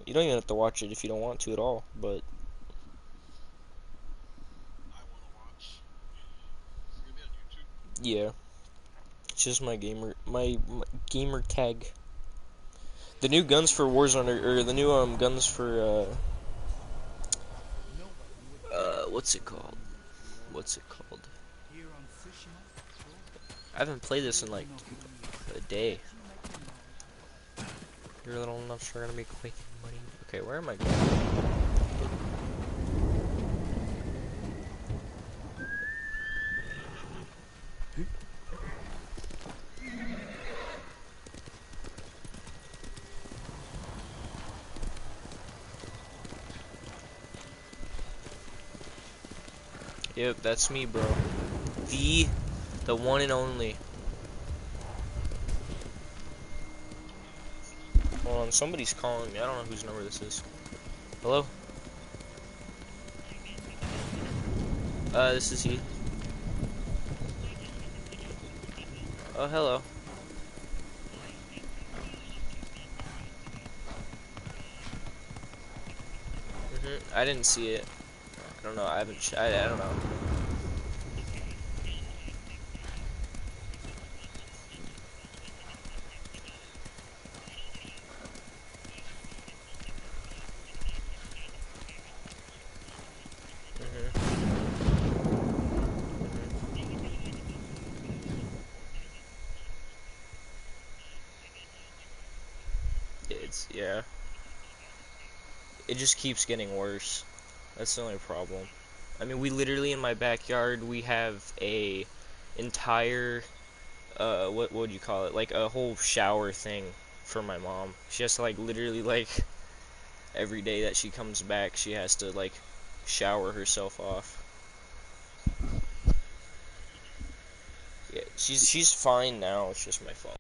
You don't even have to watch it if you don't want to at all, but I want to watch. Is it gonna be on YouTube? yeah, it's just my gamer tag. The new guns for Warzone or the new guns for what's it called? What's it called? I haven't played this in like a day. You're a little enough sure gonna be quick money. Okay, where am I going? Yep, that's me, bro. The the one and only. Hold on, somebody's calling me. I don't know whose number this is. Hello? This is he. Oh, hello. I didn't see it. I don't know. I haven't. I don't know. hmm It's yeah. It just keeps getting worse. That's the only problem. I mean, we literally in my backyard we have a entire what would you call it? Like a whole shower thing for my mom. She has to like literally like every day that she comes back, she has to like shower herself off. Yeah, she's fine now. It's just my fault.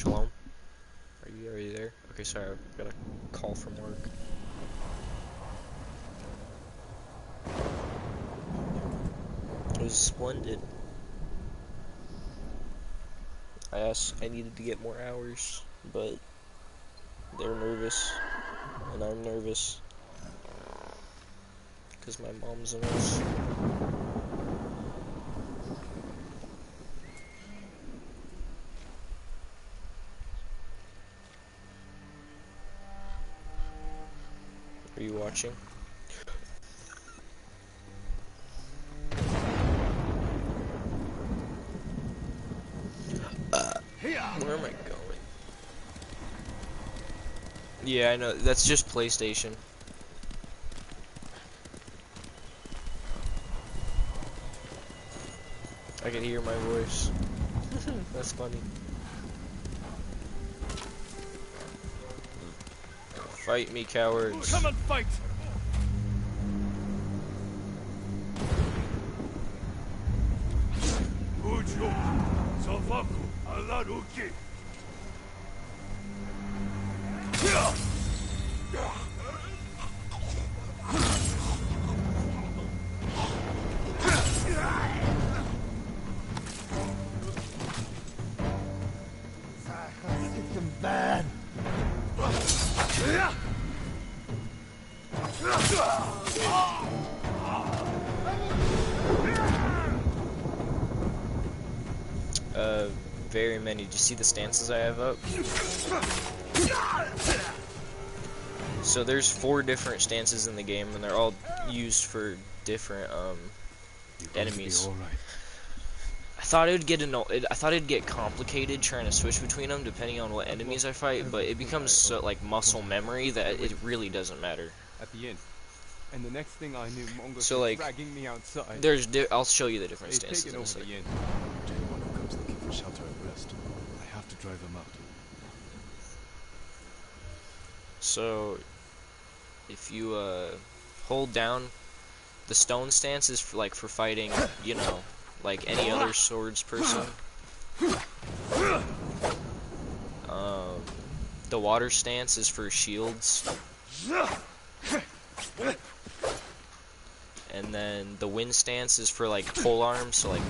Shalom. Are you already there? Okay, sorry, I got a call from work. It was splendid. I needed to get more hours, but they're nervous, and I'm nervous, because my mom's a nurse. Are you watching? Where am I going? Yeah, I know, that's just PlayStation. I can hear my voice. That's funny. Fight me, cowards. Come and fight! Ujo, Salvaku, Alaruki. Let's get them bad. Very many. Do you see the stances I have up? So there's 4 different stances in the game, and they're all used for different enemies. I thought it'd get complicated trying to switch between them depending on what enemies I fight, but it becomes so like muscle memory that it really doesn't matter. At the inn. And the next thing I knew, Mongols So, were like, dragging me outside. I'll show you the different They've stances taken in a over second. the inn. To anyone who comes looking for shelter and rest, I have to drive them out. So, if you hold down, the stone stance is for, like, for fighting, you know, like any other swords person. The water stance is for shields. And then the wind stance is for like pole arms, so like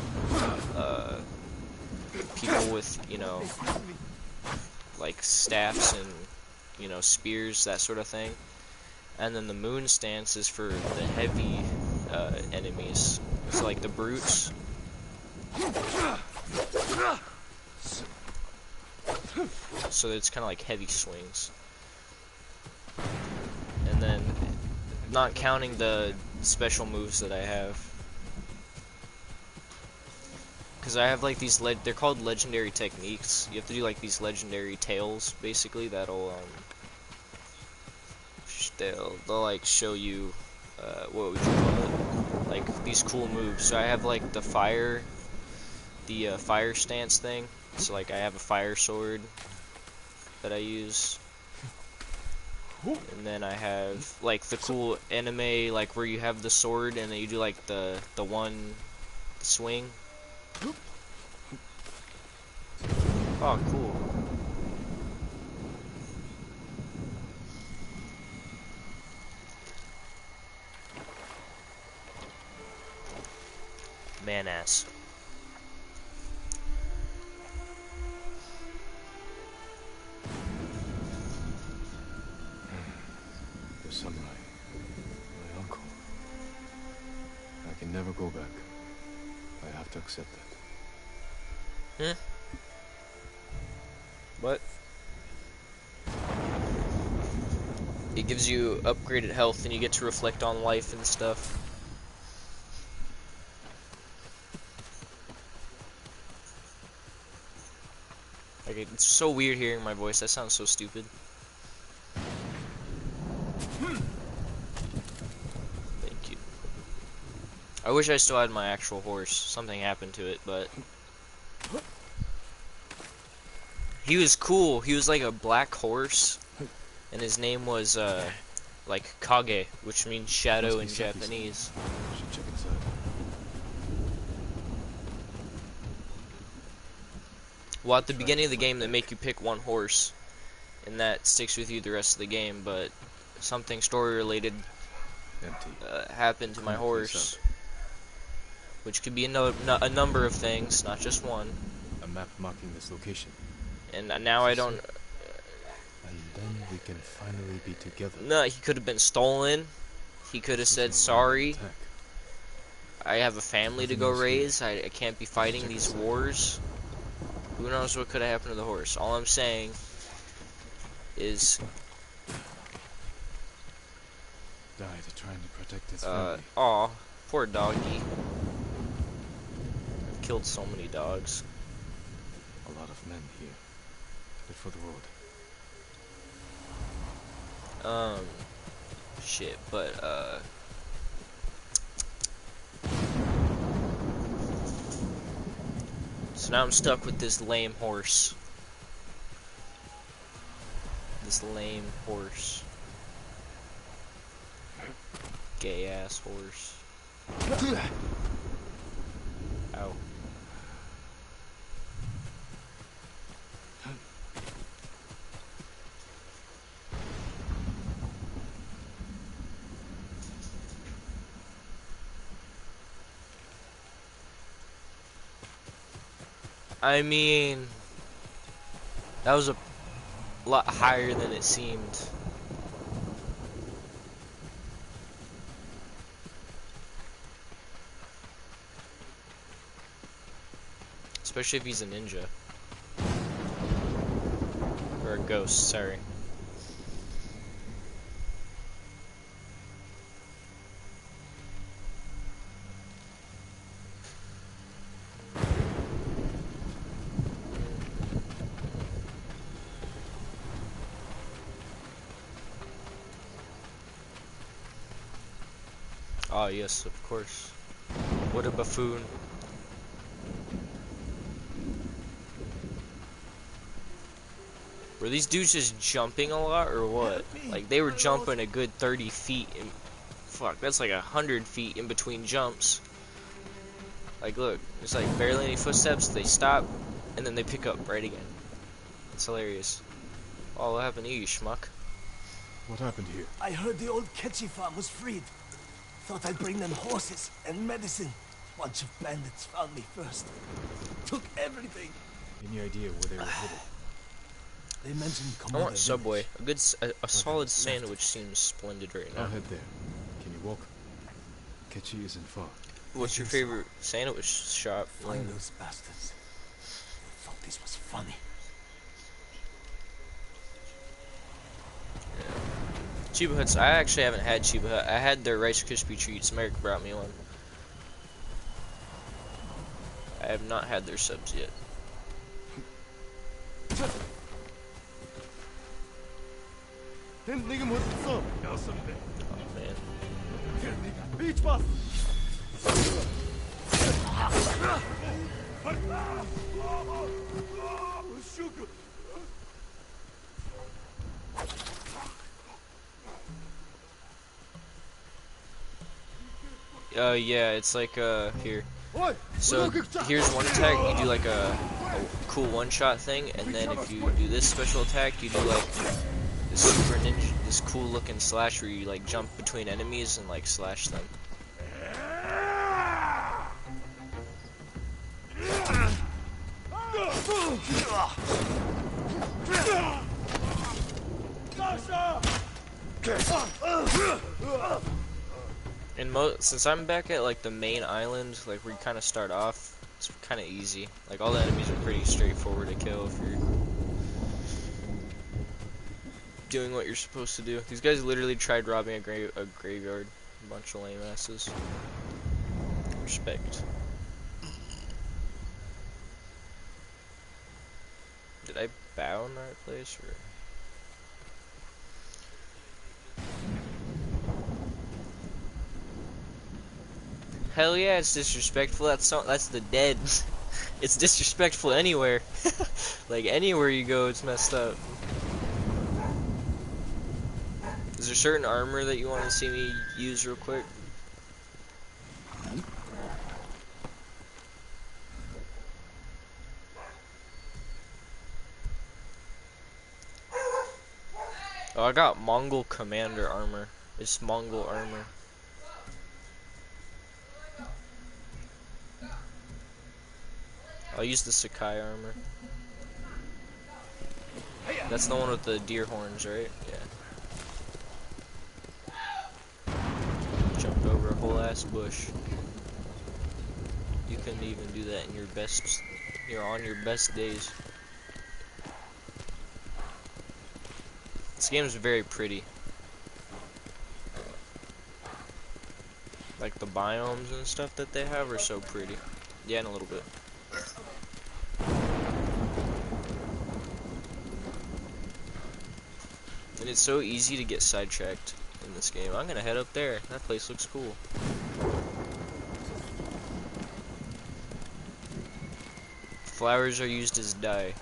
people with, you know, like staffs and, you know, spears, that sort of thing. And then the moon stance is for the heavy enemies, so like the brutes. So it's kind of like heavy swings. And then, not counting the special moves that I have, because I have like these they're called legendary techniques. You have to do like these legendary tails, basically, that'll they'll like show you what would you call it, like these cool moves. So I have like the fire stance thing. So like I have a fire sword that I use. And then I have like the cool anime, like where you have the sword and then you do like the one swing. Oh, cool. Man ass. The samurai, my uncle. I can never go back. I have to accept that. What? It gives you upgraded health and you get to reflect on life and stuff. Like, it's so weird hearing my voice. That sounds so stupid. Thank you. I wish I still had my actual horse. Something happened to it, but he was cool. He was like a black horse, and his name was like Kage, which means shadow in Japanese. Should check inside. Well, at the beginning of the game, they make you pick one horse, and that sticks with you the rest of the game. But something story-related Empty. happened to my Clean the place horse, which could be a number of things, not just one. A map marking this location. And now I don't. And then we can finally be together. No, he could have been stolen. He could have said sorry. Attack. I have a family to go raise. I can't be fighting these wars. Who knows what could have happened to the horse? All I'm saying is, Died trying to protect his family. aw, poor doggy. I've killed so many dogs. A lot of men here. Headed for the road. Shit, but, so now I'm stuck with this lame horse. This lame horse. Gay ass horse. Ow. I mean, that was a lot higher than it seemed. Especially if he's a ninja. Or a ghost, sorry. Oh yes, of course. What a buffoon. Were these dudes just jumping a lot or what? Like they were jumping a good 30 feet and fuck, that's like 100 feet in between jumps. Like look, there's like barely any footsteps, they stop and then they pick up right again. It's hilarious. Oh, what happened to you, schmuck? What happened here? I heard the old Ketchy farm was freed. Thought I'd bring them horses and medicine. Bunch of bandits found me first. Took everything. Any idea where they were headed? They mentioned I want Subway. A solid sandwich seems splendid right now. I'll head there. Can you walk? Ketchy isn't far. What's your favorite sandwich shop? Find those bastards. They thought this was funny. Chiba Huts. I actually haven't had Chiba Hut. I had their Rice Krispie treats. Merrick brought me one. I have not had their subs yet. Oh man. Yeah, it's like here. So here's one attack. You do like a cool one-shot thing, and then if you do this special attack, you do like this super ninja, this cool looking slash where you like jump between enemies and like slash them. And since I'm back at like the main island, like where you kind of start off, it's kind of easy. Like all the enemies are pretty straightforward to kill if you're doing what you're supposed to do. These guys literally tried robbing a graveyard. A bunch of lame asses. Respect. Did I bow in the right place or? Hell yeah, it's disrespectful. That's the dead. It's disrespectful anywhere. Like anywhere you go, it's messed up. Is there certain armor that you want to see me use real quick? I got Mongol Commander armor. It's Mongol armor. I'll use the Sakai armor. That's the one with the deer horns, right? Yeah. Jumped over a whole ass bush. You couldn't even do that in your best, you're on your best days. This game is very pretty. Like the biomes and stuff that they have are so pretty. Yeah, in a little bit. And it's so easy to get sidetracked in this game. I'm gonna head up there. That place looks cool. Flowers are used as dye.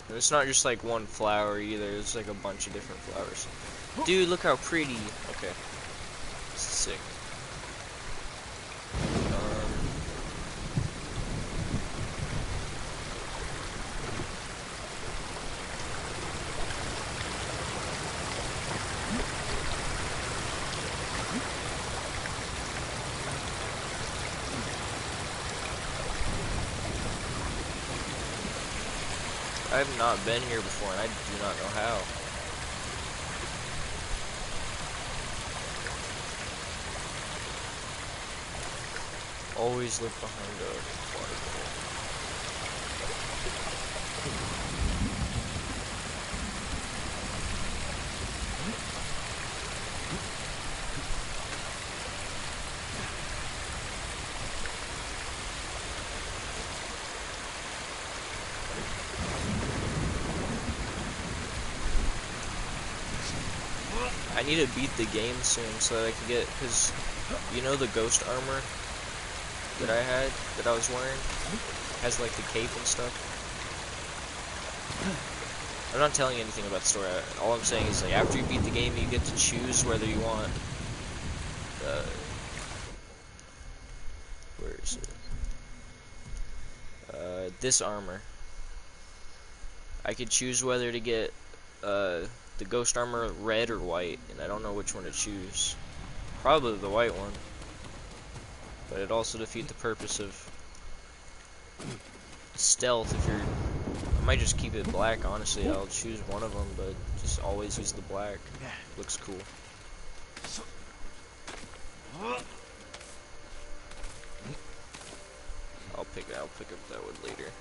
And it's not just like one flower either. It's like a bunch of different flowers. Dude, look how pretty. Okay. This is sick. I have not been here before, and I do not know how. Always look behind a waterfall. I need to beat the game soon so that I can get, because you know the ghost armor that I had, that I was wearing, has like the cape and stuff. I'm not telling you anything about the story. All I'm saying is like after you beat the game, you get to choose whether you want where is it? This armor. I could choose whether to get the ghost armor red or white, and I don't know which one to choose. Probably the white one. But it also defeats the purpose of stealth if you're... I might just keep it black, honestly. I'll choose one of them, but just always use the black. Looks cool. I'll pick up that wood later.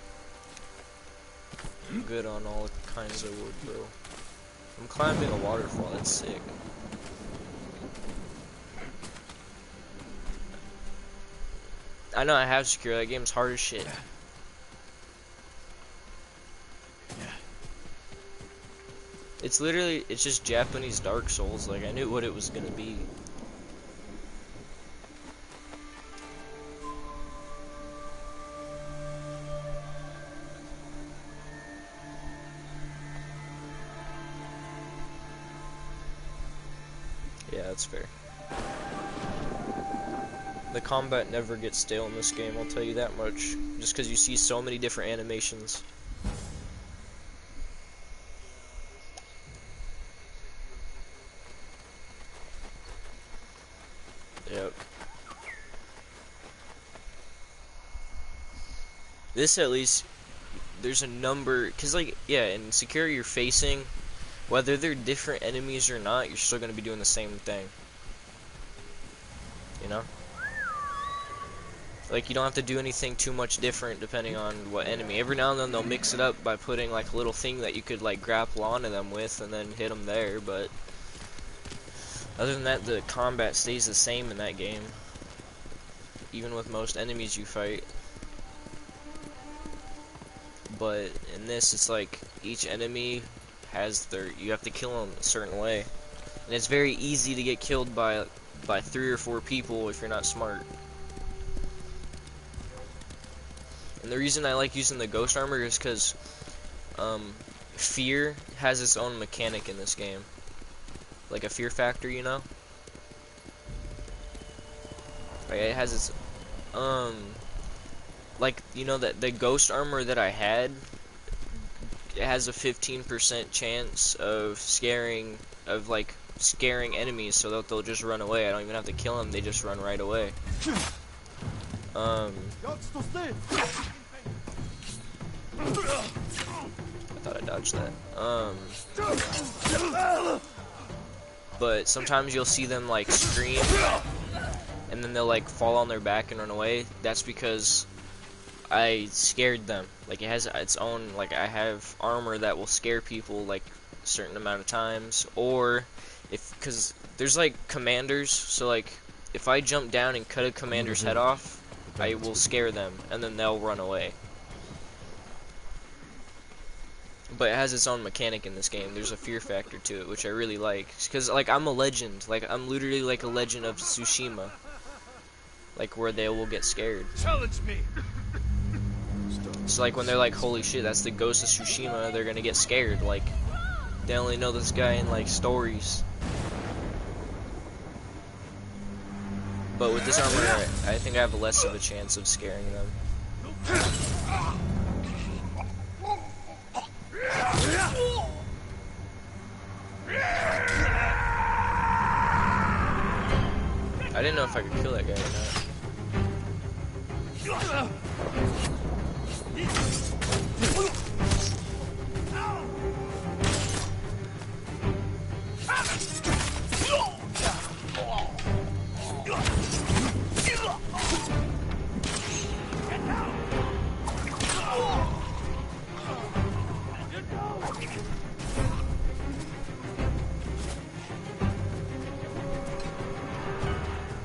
I'm good on all kinds of wood, bro. I'm climbing a waterfall, that's sick. I know I have secure, that game's hard as shit. It's literally, it's just Japanese Dark Souls, like I knew what it was gonna be. Yeah, that's fair. The combat never gets stale in this game, I'll tell you that much. Just because you see so many different animations. Yep. This at least, there's a number, because like, yeah, in Secure you're facing, whether they're different enemies or not, you're still going to be doing the same thing. You know? Like, you don't have to do anything too much different depending on what enemy. Every now and then they'll mix it up by putting like a little thing that you could like grapple onto them with and then hit them there, but other than that, the combat stays the same in that game. Even with most enemies you fight. But in this, it's like each enemy has their, you have to kill them a certain way. And it's very easy to get killed by 3 or 4 people if you're not smart. And the reason I like using the ghost armor is because fear has its own mechanic in this game. Like a fear factor, you know? Like it has its like, you know, that the ghost armor that I had, it has a 15% chance of scaring enemies so that they'll just run away. I don't even have to kill them, they just run right away. I thought I dodged that. But sometimes you'll see them like scream and then they'll like fall on their back and run away. That's because I scared them. Like, it has its own, like, I have armor that will scare people like a certain amount of times, or because there's like commanders, so like if I jump down and cut a commander's head off, I will scare them and then they'll run away. But it has its own mechanic in this game. There's a fear factor to it, which I really like. Because, like, I'm a legend. Like, I'm literally like a legend of Tsushima. Like, where they will get scared. Challenge me. So, like, when they're like, holy shit, that's the ghost of Tsushima, they're gonna get scared. Like, they only know this guy in, like, stories. But with this armor, I think I have less of a chance of scaring them. I didn't know if I could kill that guy or not.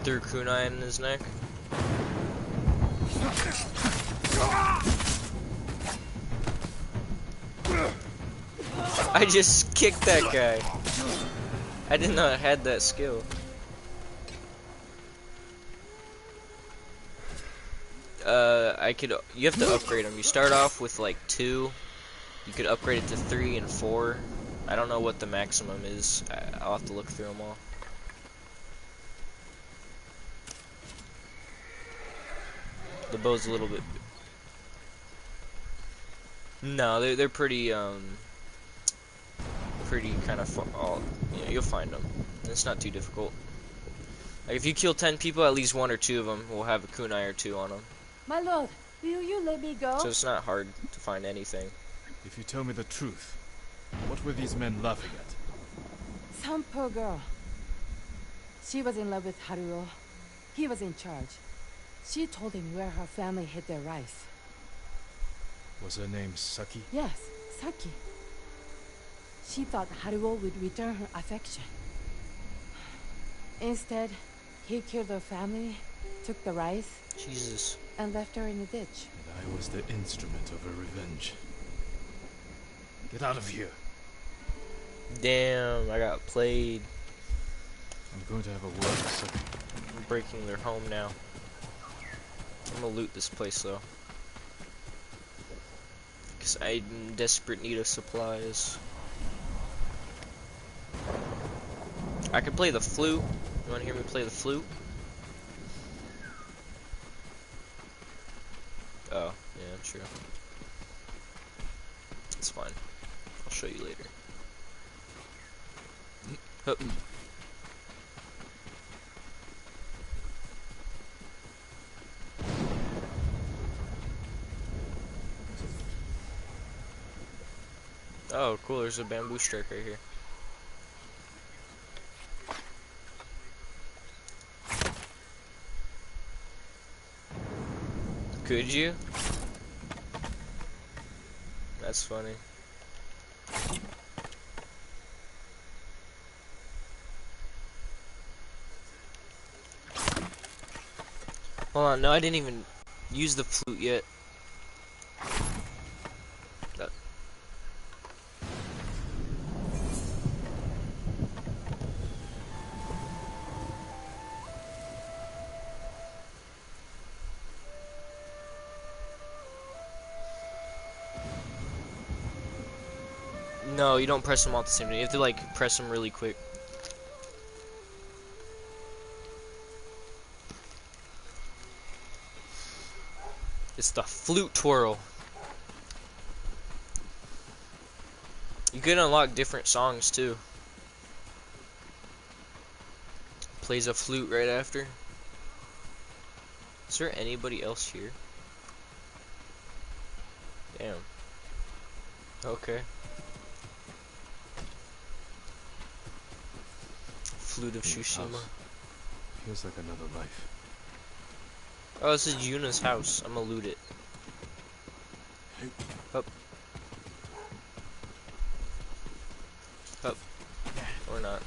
Threw kunai in his neck. I just kicked that guy. I didn't know I had that skill. You have to upgrade them. You start off with like 2. You could upgrade it to 3 and 4. I don't know what the maximum is. I'll have to look through them all. The bow's a little bit. No, they're pretty pretty kind of yeah, you'll find them. It's not too difficult. Like if you kill 10 people, at least 1 or 2 of them will have a kunai or 2 on them. My lord, will you let me go? So it's not hard to find anything. If you tell me the truth, what were these men laughing at? Some poor girl. She was in love with Haruo. He was in charge. She told him where her family hid their rice. Was her name Saki? Yes, Saki. She thought Haruo would return her affection. Instead, he killed her family, took the rice, Jesus. and left her in the ditch. And I was the instrument of her revenge. Get out of here. Damn, I got played. I'm going to have a word with Saki. I'm breaking their home now. I'm gonna loot this place though. Because I'm in desperate need of supplies. I could play the flute. You wanna hear me play the flute? Oh, yeah, true. It's fine. I'll show you later. Hup. Oh, cool, there's a bamboo strike right here. Could you? That's funny. Hold on, no, I didn't even use the flute yet. No, you don't press them all at the same time. You have to like press them really quick. It's the flute twirl. You can unlock different songs too. Plays a flute right after. Is there anybody else here? Damn. Okay. Flute of This Tsushima. house feels like another life. Oh, this is Yuna's house. I'm gonna loot it. Up. Up. Or not.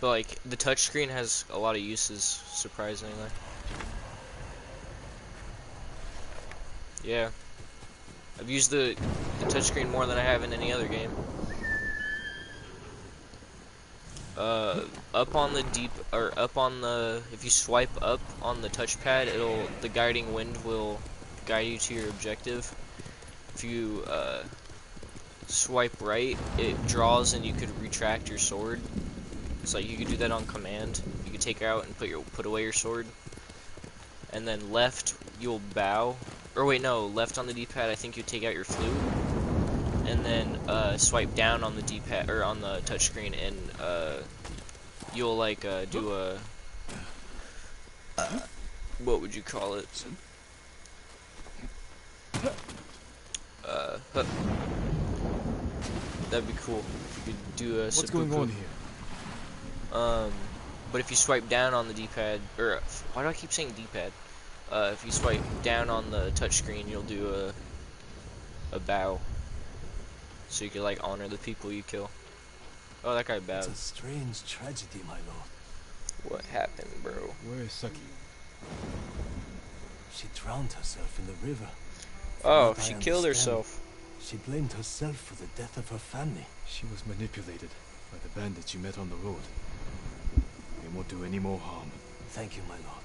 But like the touchscreen has a lot of uses, surprisingly. Yeah, I've used the touchscreen more than I have in any other game. Up on the if you swipe up on the touchpad, the guiding wind will guide you to your objective. If you swipe right, it draws and you could retract your sword. So you could do that on command. You could take out and put away your sword. And then left, you'll bow. Or wait, no, left on the D-pad, I think you take out your flute. And then swipe down on the D-pad or on the touchscreen, and you'll like do a what would you call it? That'd be cool. You could do a What's going on here? But if you swipe down on the D-pad, or why do I keep saying D-pad? If you swipe down on the touchscreen, you'll do a bow. So you can like honor the people you kill. Oh, that guy bowed. It's a strange tragedy, my lord. What happened, bro? Where is Saki? She drowned herself in the river. Oh, From what she I killed understand, herself. She blamed herself for the death of her family. She was manipulated by the bandits you met on the road. They won't do any more harm. Thank you, my lord.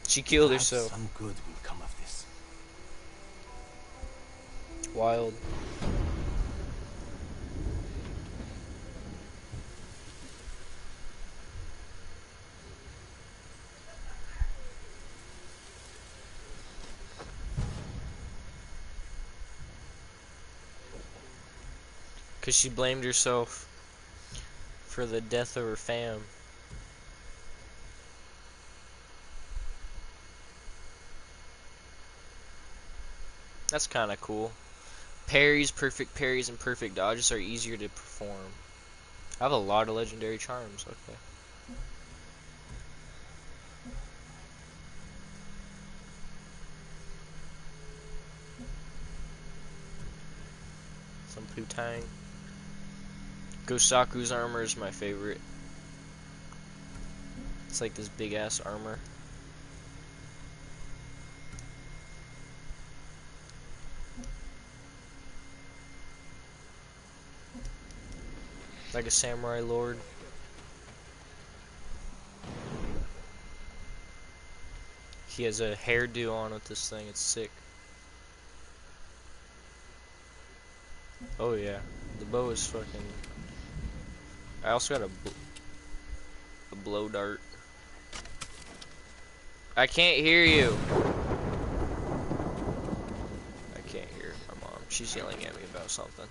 She killed Perhaps herself. some good will come of this. Wild. Because she blamed herself for the death of her fam. That's kind of cool. Perfect parries, and perfect dodges are easier to perform. I have a lot of legendary charms, okay. Some Putang. Gosaku's armor is my favorite. It's like this big ass armor. Like a samurai lord. He has a hairdo on with this thing, it's sick. Oh yeah, the bow is fucking... I also got a blow dart. I can't hear you! I can't hear my mom. She's yelling at me about something.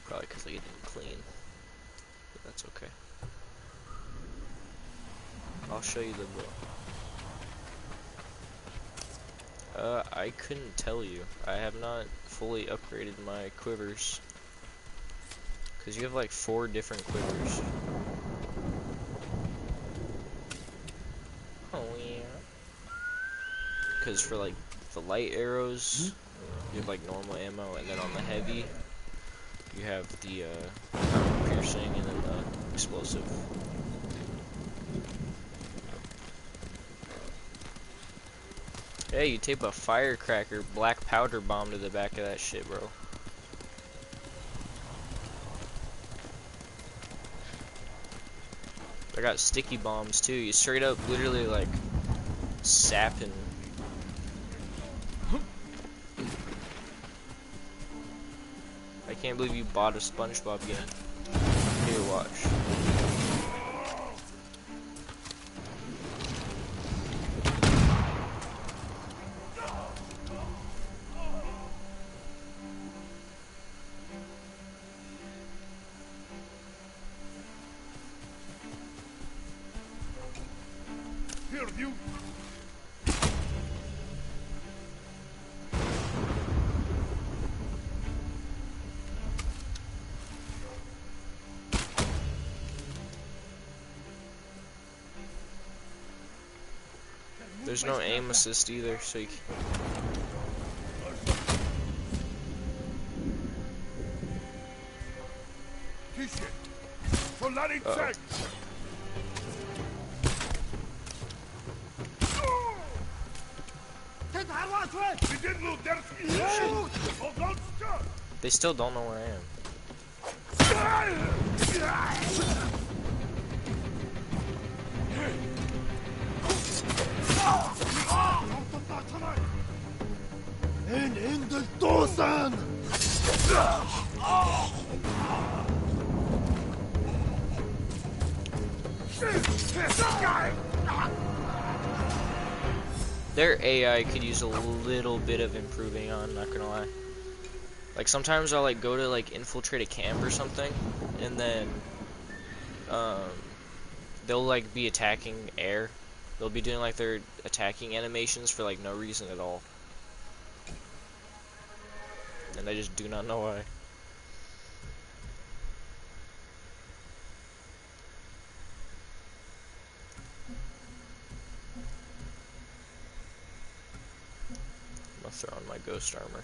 Probably because I didn't clean. But that's okay. I'll show you the bow. I couldn't tell you. I have not fully upgraded my quivers. Because you have like 4 different quivers. Oh yeah. Because for like the light arrows, you have like normal ammo, and then on the heavy, you have the piercing and then the explosive. Hey, you tape a firecracker black powder bomb to the back of that shit, bro. I got sticky bombs too. You straight up literally like sapping. I can't believe you bought a SpongeBob game. Here, watch. Here, you. There's no aim assist either, so you can... Uh-oh. They still don't know where I am. Their AI could use a little bit of improving on, not gonna lie. Like sometimes I'll like go to like infiltrate a camp or something, and then they'll like be attacking air. They'll be doing like their attacking animations for like no reason at all. And I just do not know why. I'm gonna throw on my ghost armor.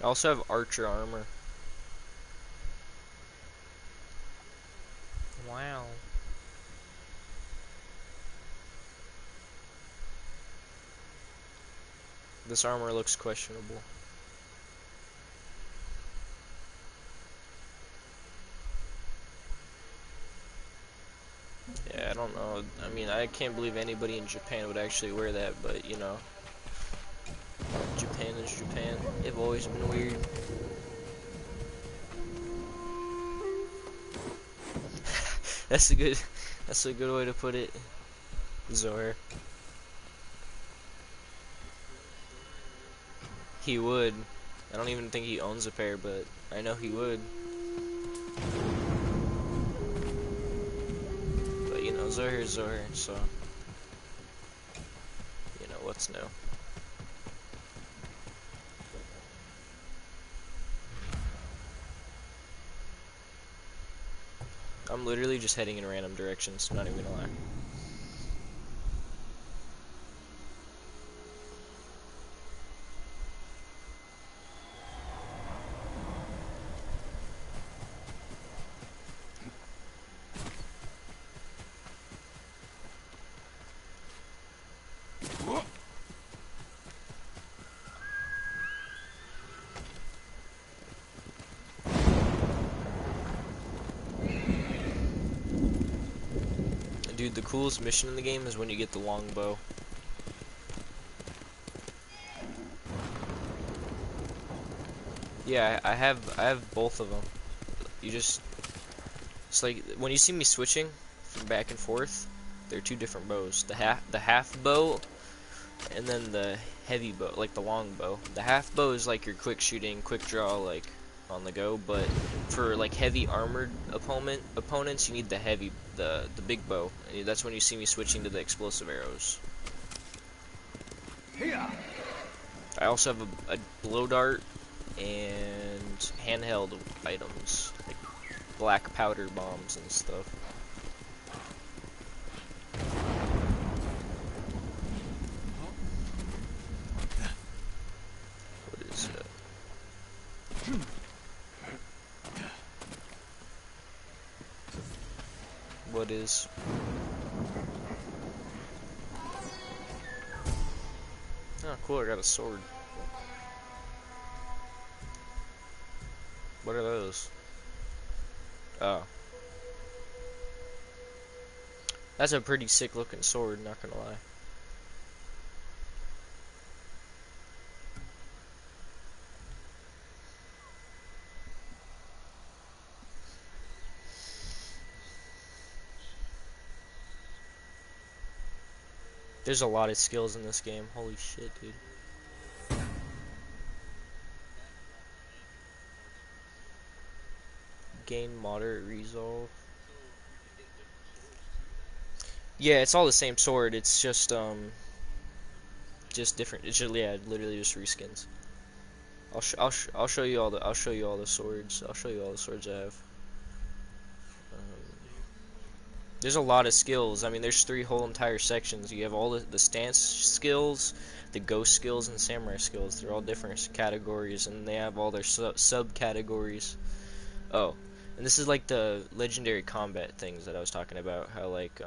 I also have archer armor. Wow. This armor looks questionable. Yeah, I don't know. I mean, I can't believe anybody in Japan would actually wear that, but you know. Japan is Japan. They've always been weird. That's a good way to put it. Zohar. He would. I don't even think he owns a pair, but I know he would. But you know, Zohar is Zohar, so you know what's new. I'm literally just heading in random directions, not even gonna lie. Dude, the coolest mission in the game is when you get the longbow. Yeah, I have both of them. You just, it's like when you see me switching from back and forth, they're two different bows. The half bow, and then the heavy bow, like the long bow. The half bow is like your quick shooting, quick draw, like on the go. But for like heavy armored opponents, you need the big bow. And that's when you see me switching to the explosive arrows. Here. I also have a blow dart and handheld items, like black powder bombs and stuff. What is it? What is? Oh, cool! I got a sword. What What are those? Oh. That's a pretty sick looking sword, not gonna lie. There's a lot of skills in this game. Holy shit, dude. Gain moderate resolve. Yeah, it's all the same sword. It's just different. It's just, yeah, literally just reskins. I'll show you all the swords. I'll show you all the swords I have. There's a lot of skills. I mean, there's 3 whole entire sections. You have all the stance skills, the ghost skills, and samurai skills. They're all different categories, and they have all their subcategories. Oh, and this is like the legendary combat things that I was talking about. How like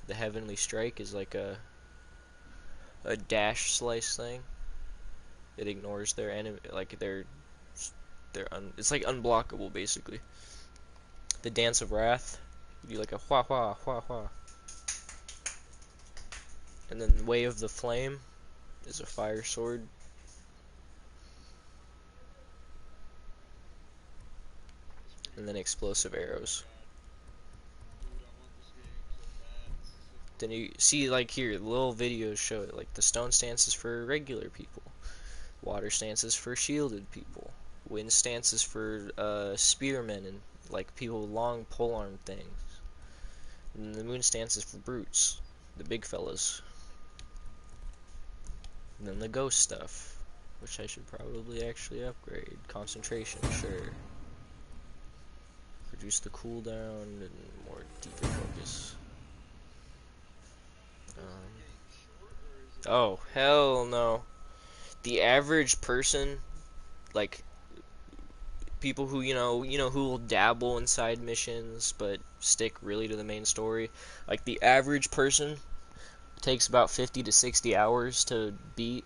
the heavenly strike is like a dash slice thing. It ignores their enemy, like it's like unblockable basically. The dance of wrath, you do like a hua hua hua hua. And then Way of the Flame is a fire sword. And then explosive arrows. Then you see, like here, the little videos show it. Like the stone stance is for regular people, water stance is for shielded people, wind stance is for spearmen and like people with long polearm things. And the moon stance is for brutes, the big fellas. And then the ghost stuff, which I should probably actually upgrade. Concentration, sure. Reduce the cooldown and more deeper focus. Oh, hell no. The average person, like, people who, who will dabble in side missions, but stick really to the main story, like, the average person takes about 50 to 60 hours to beat.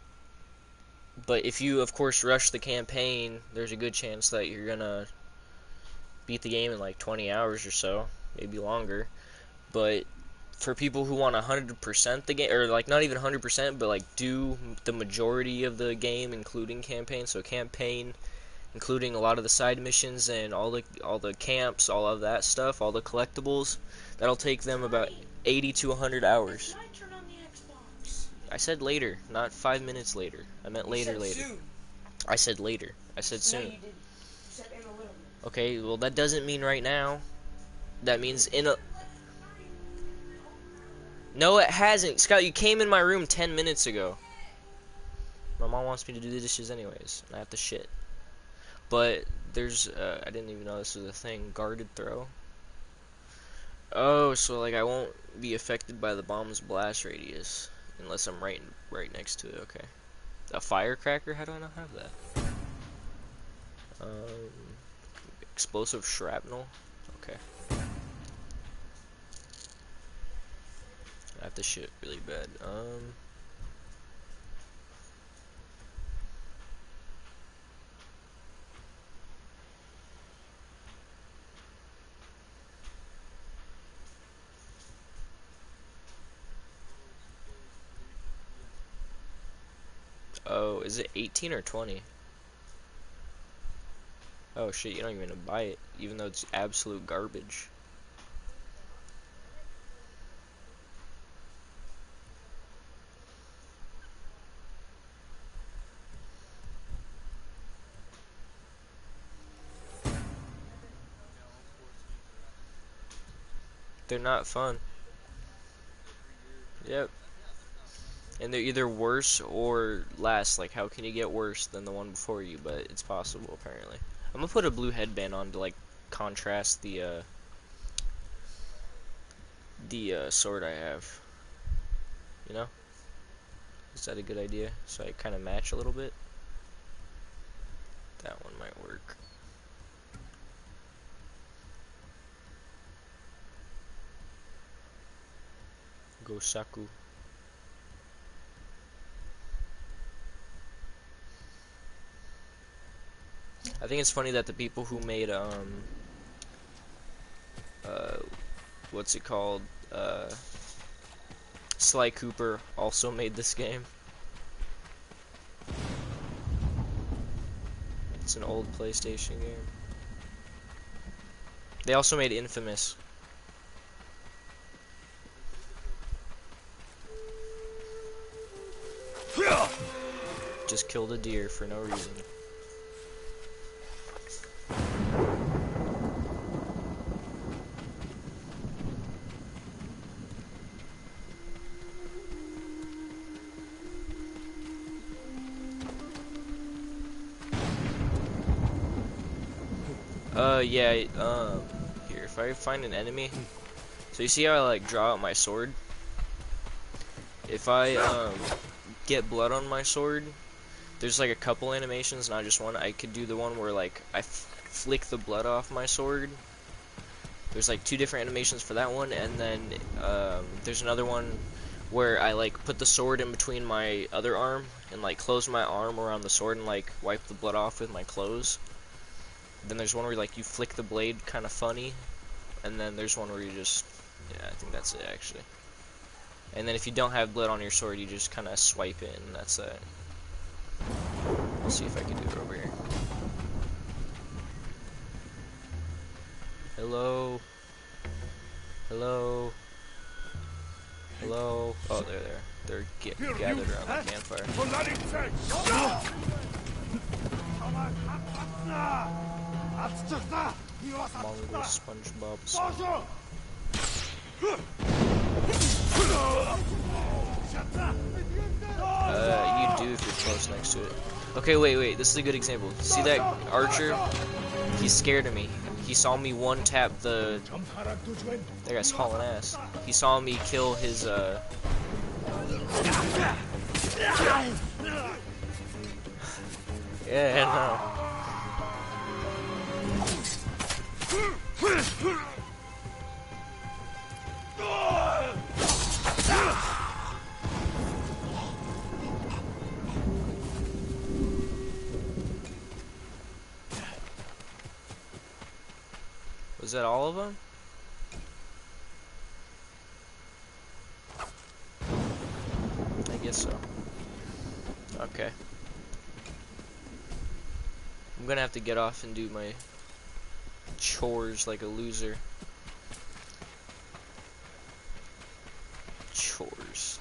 But if you, of course, rush the campaign, there's a good chance that you're gonna beat the game in, like, 20 hours or so, maybe longer. But for people who want 100% the game, or like not even 100%, but like do the majority of the game, including campaign, so campaign, including a lot of the side missions and all the camps, all of that stuff, all the collectibles, that'll take them about 80 to 100 hours. I said later, not 5 minutes later. I meant later. I said later. I said soon. No, you didn't. You said in a little bit. Okay, well that doesn't mean right now. That means in a... No, it hasn't. Scott, you came in my room 10 minutes ago. My mom wants me to do the dishes anyways, and I have to shit. But there's, I didn't even know this was a thing, guarded throw. Oh, so like I won't be affected by the bomb's blast radius unless I'm right next to it. Okay. A firecracker? How do I not have that? Explosive shrapnel. Okay. I have to shit really bad. Oh, is it 18 or 20? Oh shit, you don't even buy it, even though it's absolute garbage. They're not fun. Yep. And they're either worse or less. Like, how can you get worse than the one before you? But it's possible, apparently. I'm gonna put a blue headband on to, like, contrast the sword I have. You know? Is that a good idea? So I kind of match a little bit? That one might work. Gosaku. think it's funny that the people who made what's it called? Sly Cooper also made this game. It's an old PlayStation game. They also made Infamous. Just killed a deer for no reason. Yeah, here, if I find an enemy, so you see how I, like, draw out my sword? If I, get blood on my sword, there's, like, a couple animations, not just one. I could do the one where, like, I flick the blood off my sword. There's, like, 2 different animations for that one, and then, there's another one where I, like, put the sword in between my other arm, and, like, close my arm around the sword and, like, wipe the blood off with my clothes. Then there's one where, like, you flick the blade kind of funny, and then there's one where you just, yeah, I think that's it, actually. And then if you don't have blood on your sword, you just kind of swipe it, and that's it. Let's see if I can do it over here. Hello? Hello? Hello? Oh, they're gathered around the campfire. Mongol SpongeBob. You do if you're close next to it. Okay, wait, this is a good example. See that archer? He's scared of me. He saw me one tap the... That guy's hauling ass. He saw me kill his, Yeah, no. Was that all of them? I guess so. Okay. I'm gonna have to get off and do my chores like a loser. Chores.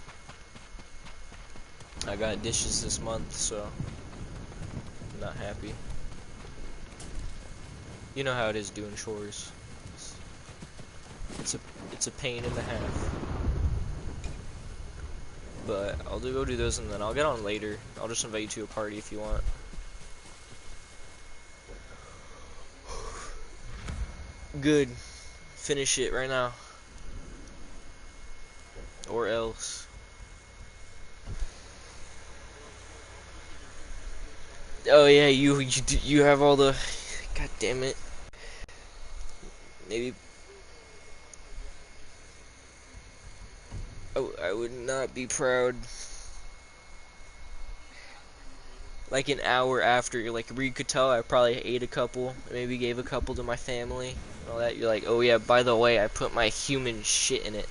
I got dishes this month, so I'm not happy. You know how it is doing chores. It's a pain in the half. But I'll go do those and then I'll get on later. I'll just invite you to a party if you want. Good. Finish it right now. Or else. Oh yeah, you have all the... God damn it. Maybe... I would not be proud. Like an hour after, like where you could tell I probably ate a couple, maybe gave a couple to my family and all that. You're like, oh yeah, by the way, I put my human shit in it.